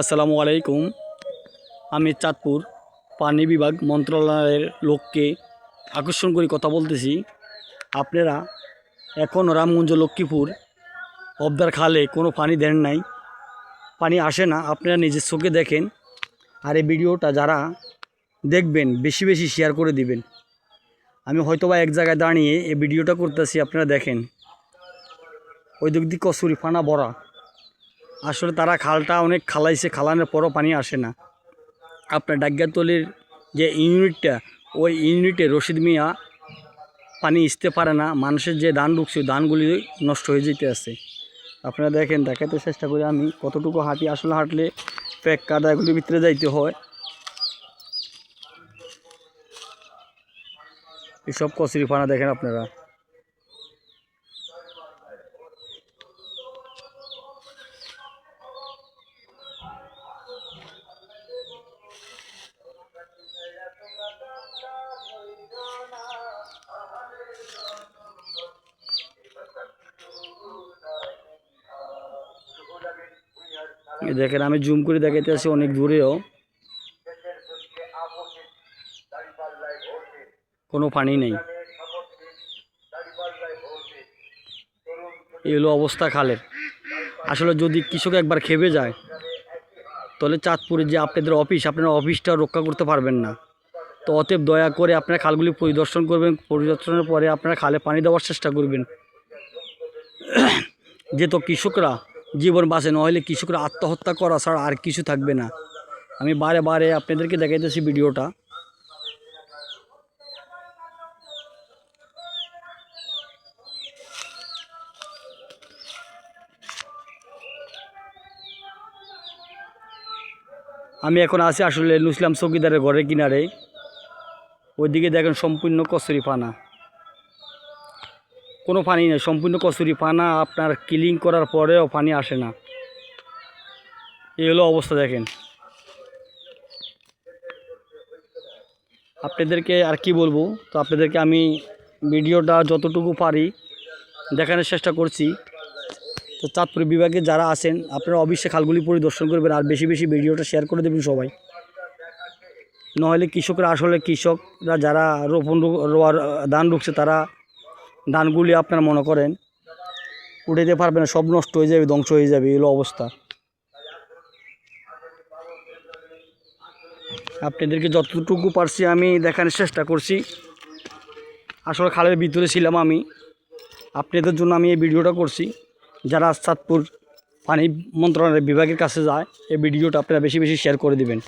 আসসালামু আলাইকুম। আমি চাঁদপুর পানি বিভাগ মন্ত্রণালয়ের লোককে আকর্ষণ করে কথা বলতেছি। আপনারা এখন রামগঞ্জ লক্ষ্মীপুর অবদার খালে কোনো পানি দেন নাই, পানি আসে না। আপনারা নিজের চোখে দেখেন। আর এই ভিডিওটা যারা দেখবেন বেশি বেশি শেয়ার করে দিবেন। আমি হয়তোবা এক জায়গায় দাঁড়িয়ে এই ভিডিওটা করতেছি, আপনারা দেখেন ওই দিক দিয়ে কচুরি পানা ভরা। আসলে তারা খালটা অনেক খালাইছে, খালানোর পরও পানি আসে না। আপনার ডাগ্গাতলির যে ইউনিটটা, ওই ইউনিটে রশিদ মিয়া পানি আসতে পারে না। মানুষের যে ধান ঢুকছে ওই ধানগুলি নষ্ট হয়ে যেতে আছে। আপনারা দেখেন, দেখাতে চেষ্টা করি আমি কতটুকু হাঁটি। আসলে হাঁটলে প্যাক কাদা এগুলির ভিতরে যাইতে হয়। এসব কচুরি পানা দেখেন আপনারা। দেখেন, আমি জুম করে দেখাইতে আছি অনেক দূরেও কোনো পানি নেই। এই হলো অবস্থা খালের। আসলে যদি কৃষক একবার খেপে যায় তাহলে চাঁদপুরে যে আপনাদের অফিস, আপনারা অফিসটা রক্ষা করতে পারবেন না। তো অতএব দয়া করে আপনারা খালগুলি পরিদর্শন করবেন। পরিদর্শনের পরে আপনারা খালে পানি দেওয়ার চেষ্টা করবেন। যেহেতু কৃষকরা জীবন বাঁচে, নইলে কৃষকরা আত্মহত্যা করা ছাড়া আর কিছু থাকবে না। আমি বারে বারে আপনাদেরকে দেখাইতেছি ভিডিওটা। আমি এখন আছি আসলে নুসলাম চৌকিদারের ঘরের কিনারে। ওইদিকে দেখেন সম্পূর্ণ কচুরি পানা, কোনো পানি নেই, সম্পূর্ণ কচুরি পানা। আপনার ক্লিন করার পরেও পানি আসে না। এই হলো অবস্থা দেখেন। আপনাদেরকে আর কি বলবো, তো আপনাদেরকে আমি ভিডিওটা যতটুকু পারি দেখানোর চেষ্টা করছি। তো চাঁদপুর বিভাগে যারা আছেন আপনারা অবশ্যই খালগুলি পরিদর্শন করবেন আর বেশি বেশি ভিডিওটা শেয়ার করে দেবেন সবাই। নহলে কৃষকরা, আসলে কৃষকরা যারা রোয়ার ধান ঢুকছে তারা ধানগুলি আপনারা মনে করেন উঠাইতে পারবে না, সব নষ্ট হয়ে যাবে, ধ্বংস হয়ে যাবে। এগুলো অবস্থা। আপনাদেরকে যতটুকু পারছি আমি দেখানোর চেষ্টা করছি। আসলে খালের ভিতরে ছিলাম আমি, আপনাদের জন্য আমি এই ভিডিওটা করছি। যারা চাঁদপুর পানি মন্ত্রণালয়ের বিভাগের কাছে যায় এই ভিডিওটা আপনারা বেশি বেশি শেয়ার করে দিবেন।